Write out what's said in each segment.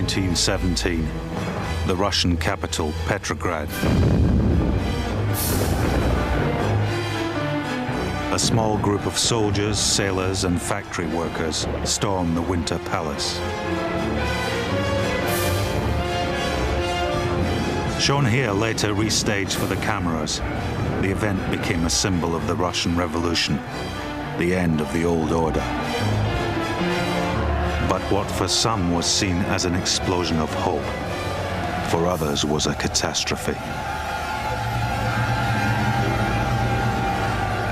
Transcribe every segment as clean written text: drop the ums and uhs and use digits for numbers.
1917, the Russian capital, Petrograd. A small group of soldiers, sailors, and factory workers storm the Winter Palace. Shown here, later restaged for the cameras, the event became a symbol of the Russian Revolution, the end of the old order. But what for some was seen as an explosion of hope, for others was a catastrophe.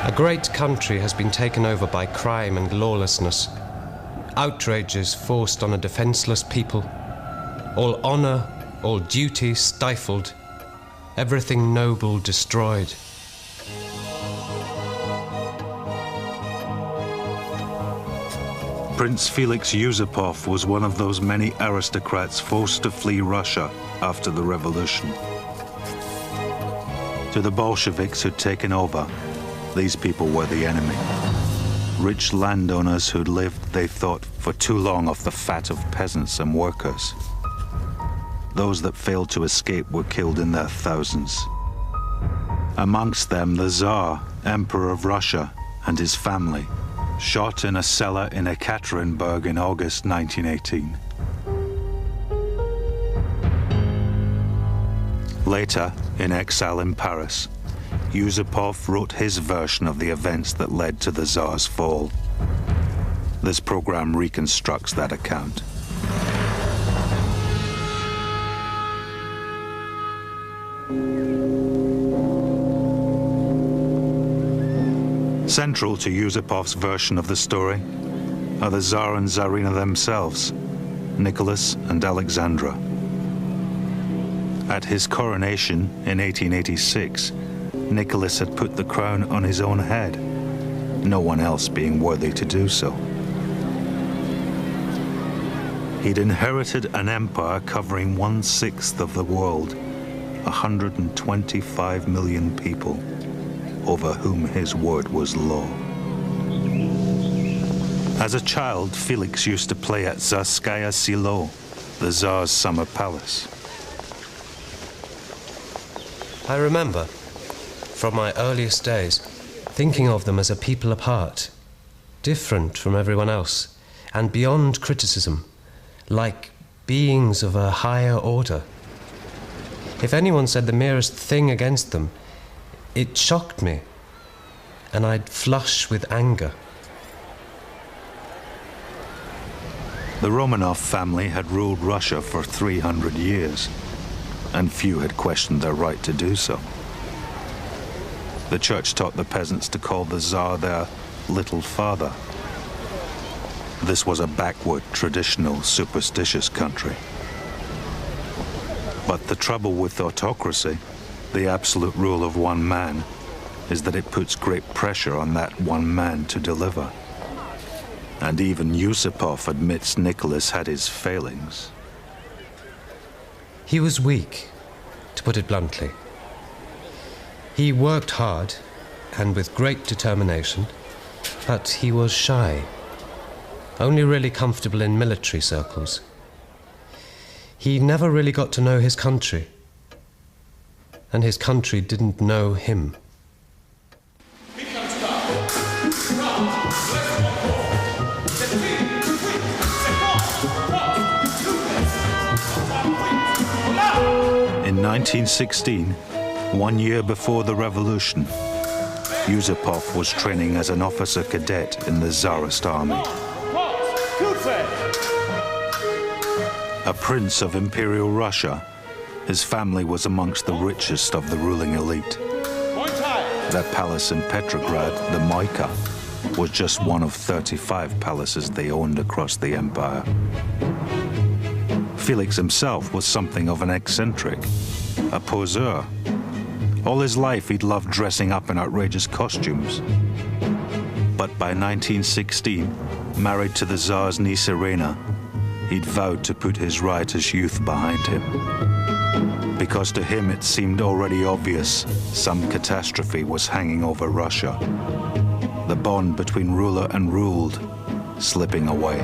A great country has been taken over by crime and lawlessness. Outrages forced on a defenseless people. All honor, all duty stifled. Everything noble destroyed. Prince Felix Yusupov was one of those many aristocrats forced to flee Russia after the revolution. To the Bolsheviks who'd taken over, these people were the enemy. Rich landowners who'd lived, they thought, for too long off the fat of peasants and workers. Those that failed to escape were killed in their thousands. Amongst them, the Tsar, Emperor of Russia, and his family, shot in a cellar in Ekaterinburg in August 1918. Later, in exile in Paris, Yusupov wrote his version of the events that led to the Tsar's fall. This program reconstructs that account. Central to Yusupov's version of the story are the Tsar and Tsarina themselves, Nicholas and Alexandra. At his coronation in 1886, Nicholas had put the crown on his own head, no one else being worthy to do so. He'd inherited an empire covering 1/6 of the world, 125 million people, over whom his word was law. As a child, Felix used to play at Tsarskaya Selo, the Tsar's summer palace. I remember, from my earliest days, thinking of them as a people apart, different from everyone else, and beyond criticism, like beings of a higher order. If anyone said the merest thing against them, it shocked me, and I'd flush with anger. The Romanov family had ruled Russia for 300 years, and few had questioned their right to do so. The church taught the peasants to call the Tsar their little father. This was a backward, traditional, superstitious country. But the trouble with autocracy, the absolute rule of one man, is that it puts great pressure on that one man to deliver. And even Yusupov admits Nicholas had his failings. He was weak, to put it bluntly. He worked hard and with great determination, but he was shy, only really comfortable in military circles. He never really got to know his country, and his country didn't know him. In 1916, 1 year before the revolution, Yusupov was training as an officer cadet in the Tsarist army. A prince of Imperial Russia, his family was amongst the richest of the ruling elite. Their palace in Petrograd, the Moika, was just one of 35 palaces they owned across the empire. Felix himself was something of an eccentric, a poseur. All his life he'd loved dressing up in outrageous costumes. But by 1916, married to the Tsar's niece Irina, he'd vowed to put his riotous youth behind him. Because to him it seemed already obvious some catastrophe was hanging over Russia. The bond between ruler and ruled slipping away.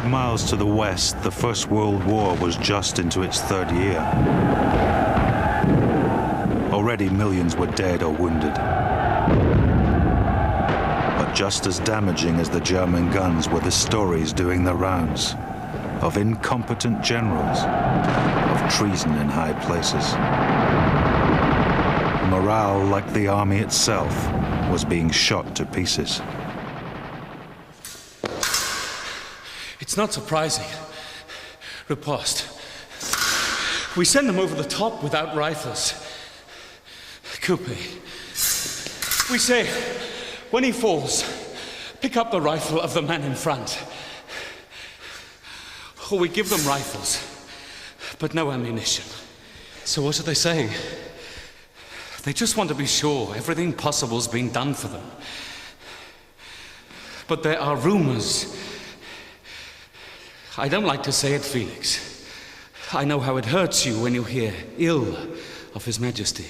miles to the west, the First World War was just into its third year. Already millions were dead or wounded. But just as damaging as the German guns were the stories doing the rounds of incompetent generals, of treason in high places. Morale, like the army itself, was being shot to pieces. It's not surprising. Riposte. We send them over the top without rifles. Coupe. We say, when he falls, pick up the rifle of the man in front. Or we give them rifles, but no ammunition. So what are they saying? They just want to be sure everything possible's been done for them. But there are rumors. I don't like to say it, Felix. I know how it hurts you when you hear ill of His Majesty.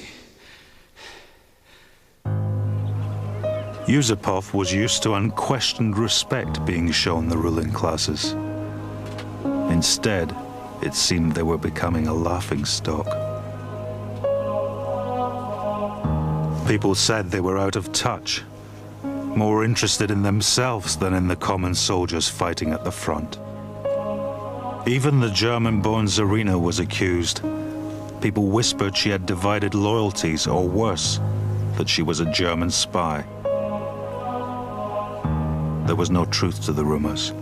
Yusupov was used to unquestioned respect being shown the ruling classes. Instead, it seemed they were becoming a laughingstock. People said they were out of touch, more interested in themselves than in the common soldiers fighting at the front. Even the German-born Tsarina was accused. People whispered she had divided loyalties, or worse, that she was a German spy. There was no truth to the rumors,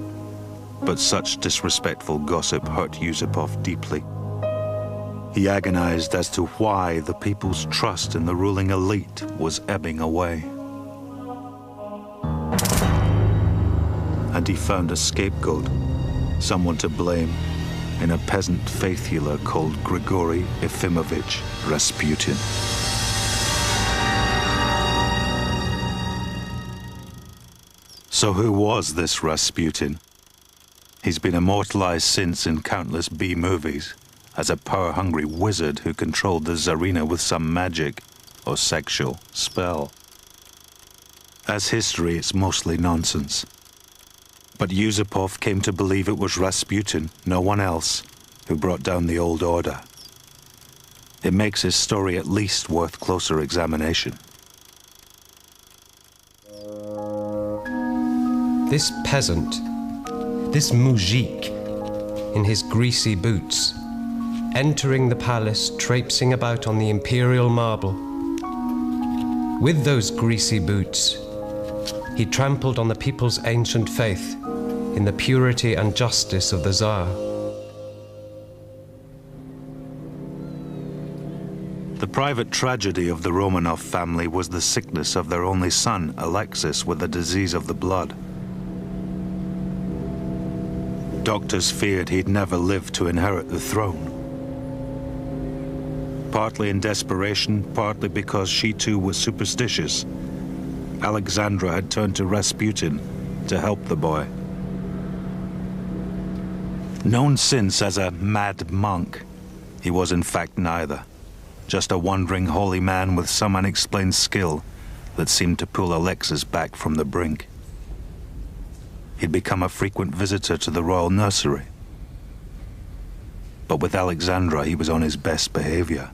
but such disrespectful gossip hurt Yusupov deeply. He agonized as to why the people's trust in the ruling elite was ebbing away. And he found a scapegoat, someone to blame, in a peasant faith healer called Grigory Efimovich Rasputin. So who was this Rasputin? He's been immortalized since in countless B-movies as a power-hungry wizard who controlled the Tsarina with some magic or sexual spell. As history, it's mostly nonsense. But Yusupov came to believe it was Rasputin, no one else, who brought down the old order. It makes his story at least worth closer examination. This peasant, this moujik, in his greasy boots, entering the palace, traipsing about on the imperial marble. With those greasy boots, he trampled on the people's ancient faith in the purity and justice of the Tsar. The private tragedy of the Romanov family was the sickness of their only son, Alexis, with the disease of the blood. Doctors feared he'd never live to inherit the throne. Partly in desperation, partly because she too was superstitious, Alexandra had turned to Rasputin to help the boy. Known since as a mad monk, he was in fact neither. Just a wandering holy man with some unexplained skill that seemed to pull Alexis back from the brink. He'd become a frequent visitor to the royal nursery. But with Alexandra, he was on his best behavior.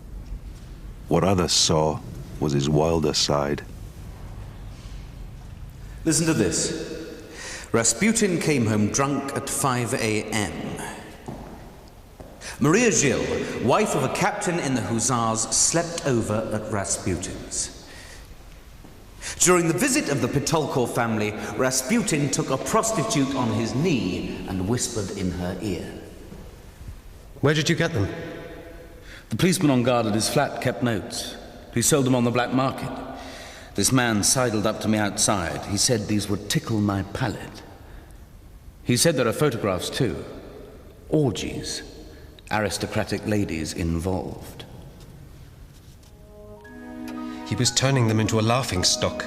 What others saw was his wilder side. Listen to this. Rasputin came home drunk at 5 a.m. Maria Gilles, wife of a captain in the Hussars, slept over at Rasputin's. During the visit of the Pitolkor family, Rasputin took a prostitute on his knee and whispered in her ear. Where did you get them? The policeman on guard at his flat kept notes. He sold them on the black market. This man sidled up to me outside. He said these would tickle my palate. He said there are photographs too. Orgies. Aristocratic ladies involved. He was turning them into a laughingstock,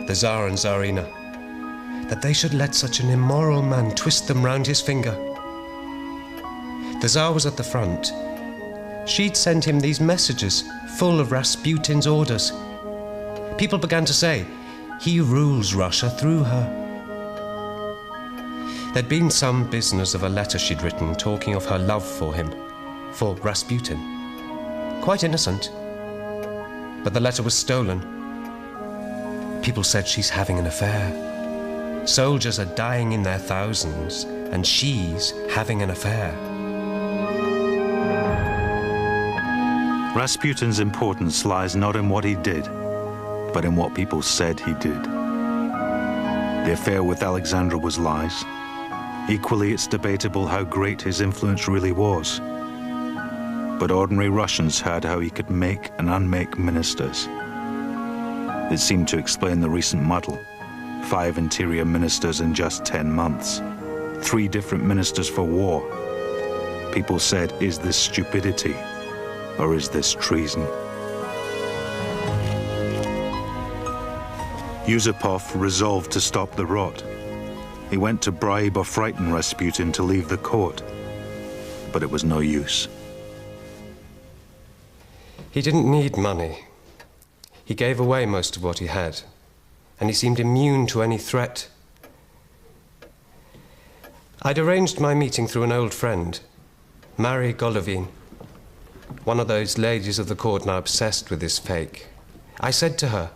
the Tsar and Tsarina. That they should let such an immoral man twist them round his finger. The Tsar was at the front. She'd sent him these messages full of Rasputin's orders. People began to say, he rules Russia through her. There'd been some business of a letter she'd written talking of her love for him, for Rasputin. Quite innocent. But the letter was stolen. People said she's having an affair. Soldiers are dying in their thousands, and she's having an affair. Rasputin's importance lies not in what he did, but in what people said he did. The affair with Alexandra was lies. Equally, it's debatable how great his influence really was. But ordinary Russians heard how he could make and unmake ministers. It seemed to explain the recent muddle. 5 interior ministers in just 10 months. 3 different ministers for war. People said, is this stupidity or is this treason? Yusupov resolved to stop the rot. He went to bribe or frighten Rasputin to leave the court, but it was no use. He didn't need money. He gave away most of what he had, and he seemed immune to any threat. I'd arranged my meeting through an old friend, Marie Golovine, one of those ladies of the court now obsessed with this fake. I said to her,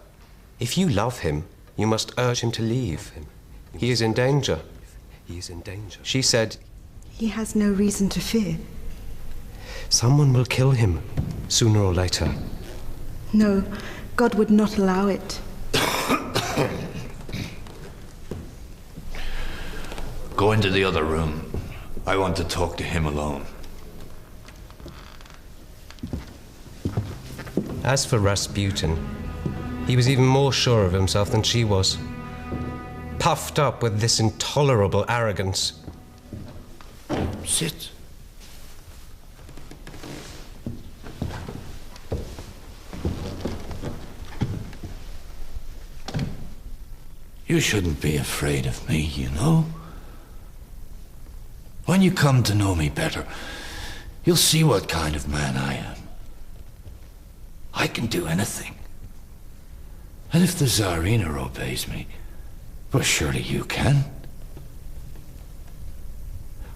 if you love him, you must urge him to leave. He is in danger. He is in danger. She said, he has no reason to fear. Someone will kill him, sooner or later. No, God would not allow it. Go into the other room. I want to talk to him alone. As for Rasputin, he was even more sure of himself than she was. Puffed up with this intolerable arrogance. Sit. You shouldn't be afraid of me, you know. When you come to know me better, you'll see what kind of man I am. I can do anything. And if the Tsarina obeys me, well, surely you can.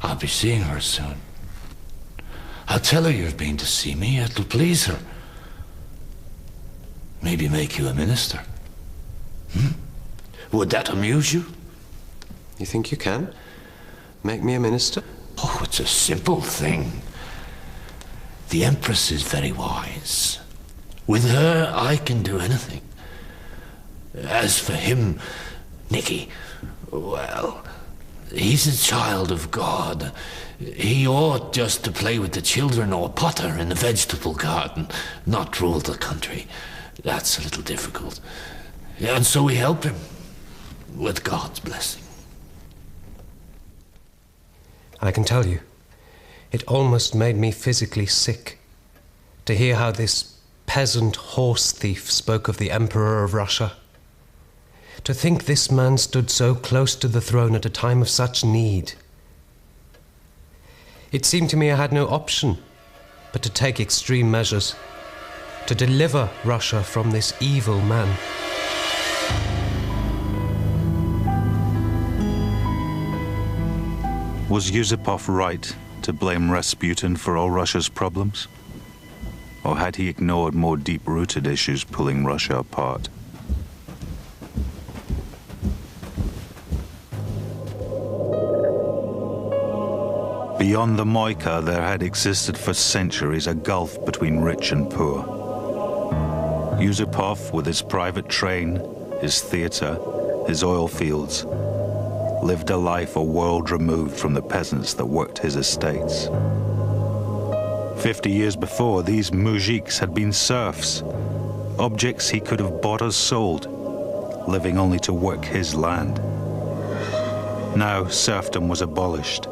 I'll be seeing her soon. I'll tell her you've been to see me. It'll please her. Maybe make you a minister. Would that amuse you? You think you can? Make me a minister? Oh, it's a simple thing. The Empress is very wise. With her, I can do anything. As for him, Nicky, well, he's a child of God. He ought just to play with the children or potter in the vegetable garden, not rule the country. That's a little difficult. And so we help him, with God's blessing. I can tell you, it almost made me physically sick to hear how this peasant horse thief spoke of the Emperor of Russia. To think this man stood so close to the throne at a time of such need. It seemed to me I had no option but to take extreme measures, to deliver Russia from this evil man. Was Yusupov right to blame Rasputin for all Russia's problems? Or had he ignored more deep-rooted issues pulling Russia apart? Beyond the Moika, there had existed for centuries a gulf between rich and poor. Yusupov, with his private train, his theater, his oil fields, lived a life a world removed from the peasants that worked his estates. 50 years before, these moujiks had been serfs, objects he could have bought or sold, living only to work his land. Now serfdom was abolished,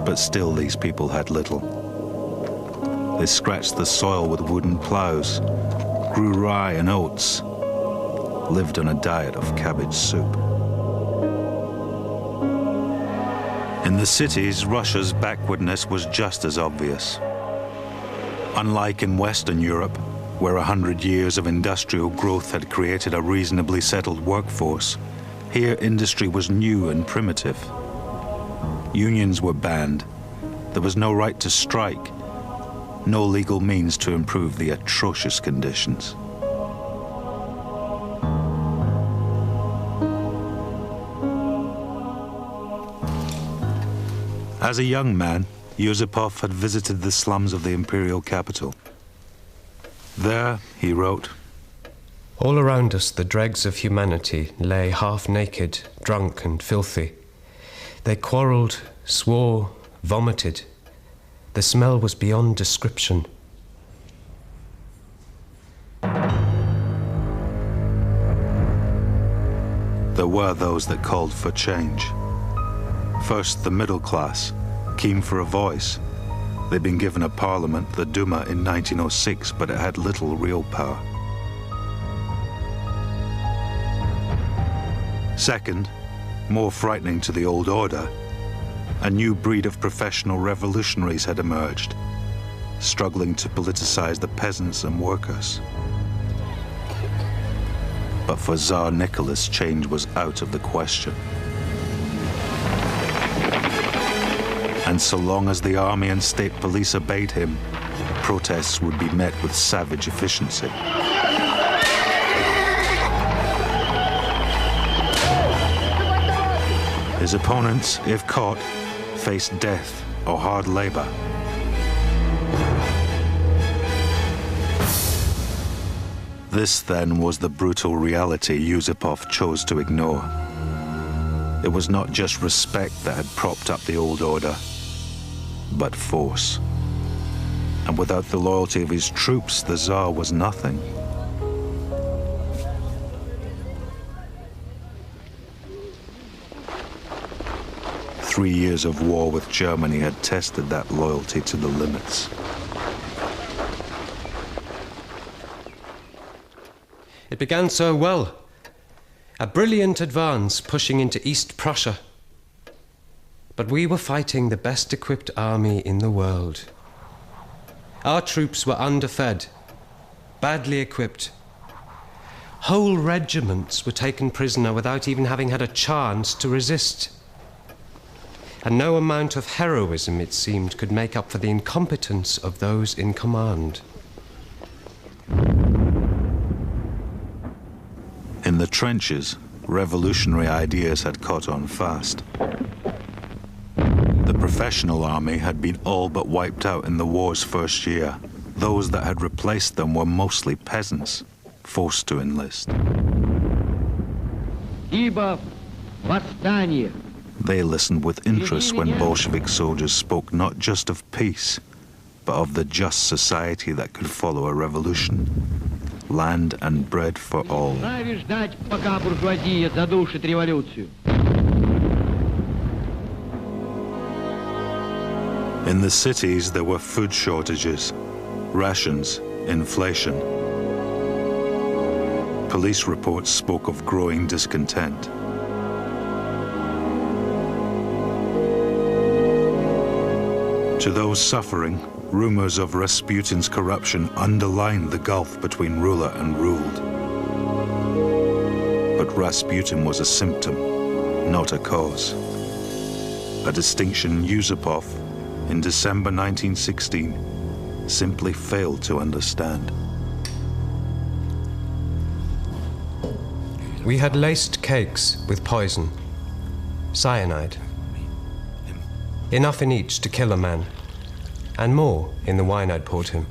but still these people had little. They scratched the soil with wooden plows, grew rye and oats, lived on a diet of cabbage soup. In the cities, Russia's backwardness was just as obvious. Unlike in Western Europe, where 100 years of industrial growth had created a reasonably settled workforce, here industry was new and primitive. Unions were banned. There was no right to strike, no legal means to improve the atrocious conditions. As a young man, Yusupov had visited the slums of the imperial capital. There, he wrote, "All around us the dregs of humanity lay half-naked, drunk and filthy. They quarrelled, swore, vomited. The smell was beyond description. There were those that called for change. First, the middle class, keen for a voice. They'd been given a parliament, the Duma, in 1906, but it had little real power. Second, more frightening to the old order, a new breed of professional revolutionaries had emerged, struggling to politicize the peasants and workers. But for Tsar Nicholas, change was out of the question. And so long as the army and state police obeyed him, protests would be met with savage efficiency. His opponents, if caught, faced death or hard labor. This, then, was the brutal reality Yusupov chose to ignore. It was not just respect that had propped up the old order, but force. And without the loyalty of his troops, the Tsar was nothing. Three years of war with Germany had tested that loyalty to the limits. It began so well. A brilliant advance pushing into East Prussia. But we were fighting the best equipped army in the world. Our troops were underfed, badly equipped. Whole regiments were taken prisoner without even having had a chance to resist. And no amount of heroism, it seemed, could make up for the incompetence of those in command. In the trenches, revolutionary ideas had caught on fast. The professional army had been all but wiped out in the war's first year. Those that had replaced them were mostly peasants, forced to enlist. They listened with interest when Bolshevik soldiers spoke not just of peace, but of the just society that could follow a revolution. Land and bread for all. In the cities, there were food shortages, rations, inflation. Police reports spoke of growing discontent. To those suffering, rumors of Rasputin's corruption underlined the gulf between ruler and ruled. But Rasputin was a symptom, not a cause. A distinction Yusupov, in December 1916, simply failed to understand. We had laced cakes with poison, cyanide. Enough in each to kill a man, and more in the wine I'd poured him.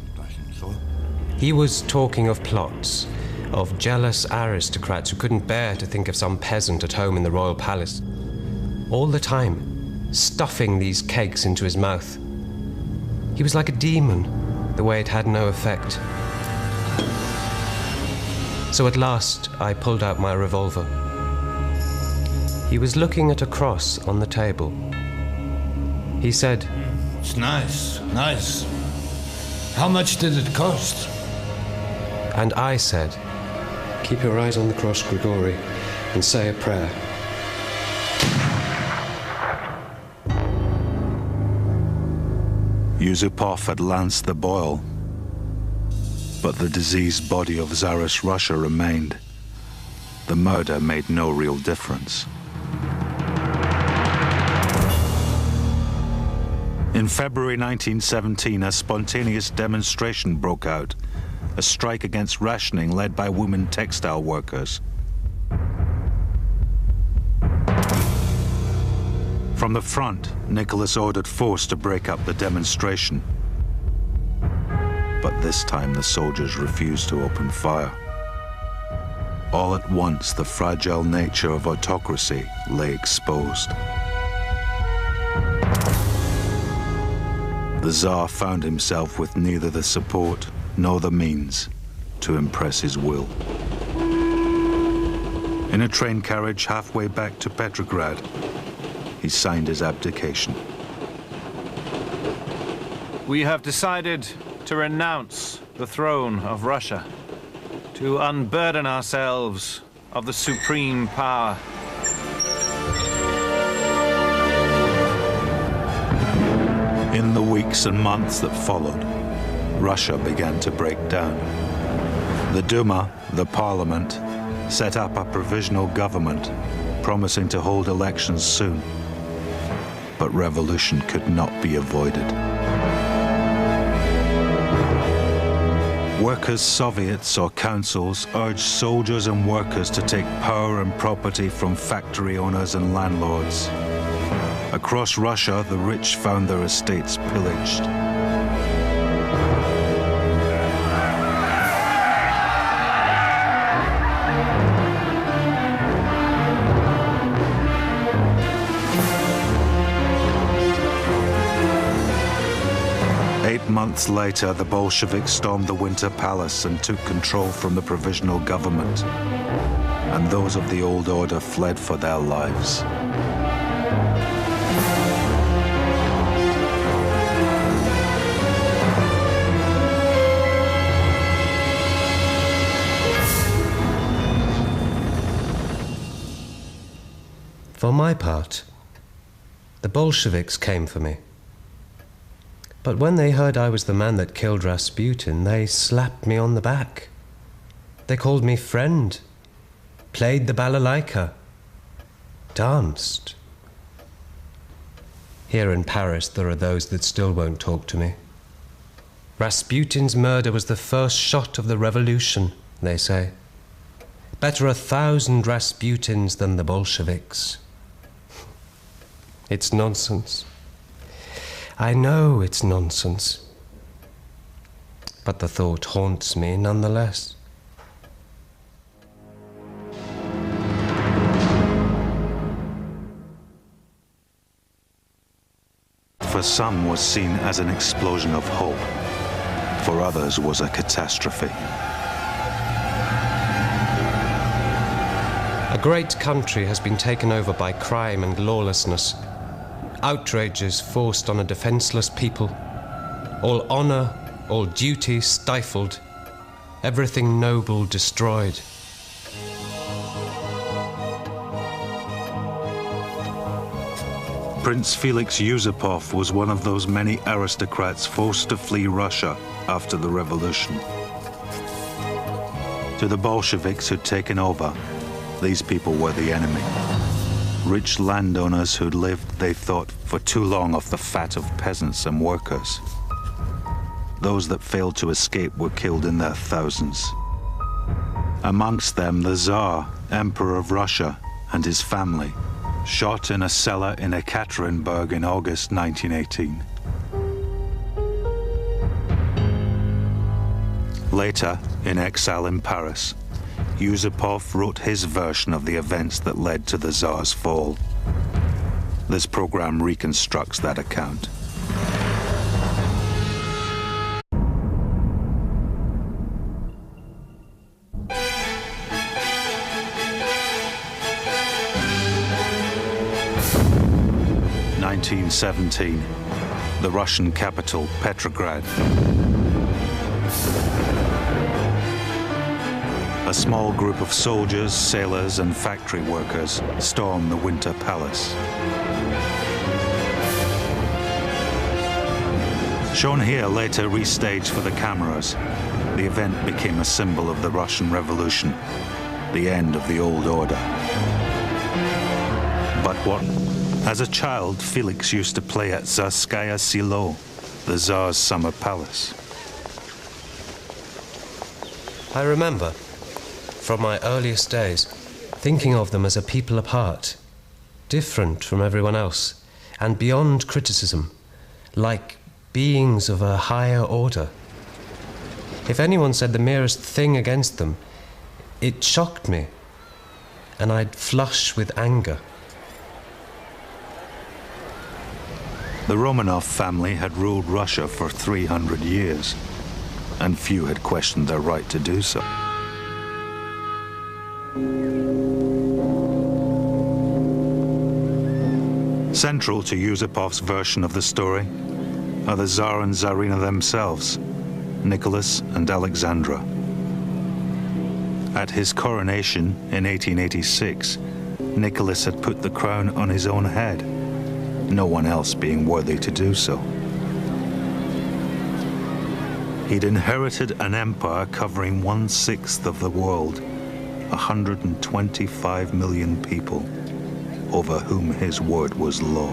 He was talking of plots, of jealous aristocrats who couldn't bear to think of some peasant at home in the royal palace. All the time, stuffing these cakes into his mouth. He was like a demon, the way it had no effect. So at last, I pulled out my revolver. He was looking at a cross on the table. He said, "It's nice, nice. How much did it cost?" And I said, "Keep your eyes on the cross, Grigori, and say a prayer." Yusupov had lanced the boil, but the diseased body of Tsarist Russia remained. The murder made no real difference. In February 1917, a spontaneous demonstration broke out, a strike against rationing led by women textile workers. From the front, Nicholas ordered force to break up the demonstration. But this time the soldiers refused to open fire. All at once, the fragile nature of autocracy lay exposed. The Tsar found himself with neither the support nor the means to impress his will. In a train carriage halfway back to Petrograd, he signed his abdication. We have decided to renounce the throne of Russia, to unburden ourselves of the supreme power. In the weeks and months that followed, Russia began to break down. The Duma, the parliament, set up a provisional government, promising to hold elections soon. But revolution could not be avoided. Workers' soviets or councils urged soldiers and workers to take power and property from factory owners and landlords. Across Russia, the rich found their estates pillaged. Months later, the Bolsheviks stormed the Winter Palace and took control from the provisional government, and those of the old order fled for their lives. For my part, the Bolsheviks came for me. But when they heard I was the man that killed Rasputin, they slapped me on the back. They called me friend, played the balalaika, danced. Here in Paris, there are those that still won't talk to me. Rasputin's murder was the first shot of the revolution, they say. Better 1,000 Rasputins than the Bolsheviks. It's nonsense. I know it's nonsense, but the thought haunts me nonetheless. For some was seen as an explosion of hope, for others was a catastrophe. A great country has been taken over by crime and lawlessness. Outrages forced on a defenseless people, all honor, all duty stifled, everything noble destroyed. Prince Felix Yusupov was one of those many aristocrats forced to flee Russia after the revolution. To the Bolsheviks who'd taken over, these people were the enemy. Rich landowners who'd lived, they thought, for too long off the fat of peasants and workers. Those that failed to escape were killed in their thousands. Amongst them, the Tsar, Emperor of Russia, and his family, shot in a cellar in Ekaterinburg in August 1918. Later, in exile in Paris, Yusupov wrote his version of the events that led to the Tsar's fall. This program reconstructs that account. In 1917, the Russian capital, Petrograd. A small group of soldiers, sailors, and factory workers storm the Winter Palace. Shown here, later restaged for the cameras, the event became a symbol of the Russian Revolution, the end of the old order. But what As a child, Felix used to play at Tsarskaya Selo, the Tsar's summer palace. I remember, from my earliest days, thinking of them as a people apart, different from everyone else, and beyond criticism, like beings of a higher order. If anyone said the merest thing against them, it shocked me, and I'd flush with anger. The Romanov family had ruled Russia for 300 years, and few had questioned their right to do so. Central to Yusupov's version of the story are the Tsar and Tsarina themselves, Nicholas and Alexandra. At his coronation in 1886, Nicholas had put the crown on his own head, no one else being worthy to do so. He'd inherited an empire covering 1/6 of the world, 125 million people, over whom his word was law.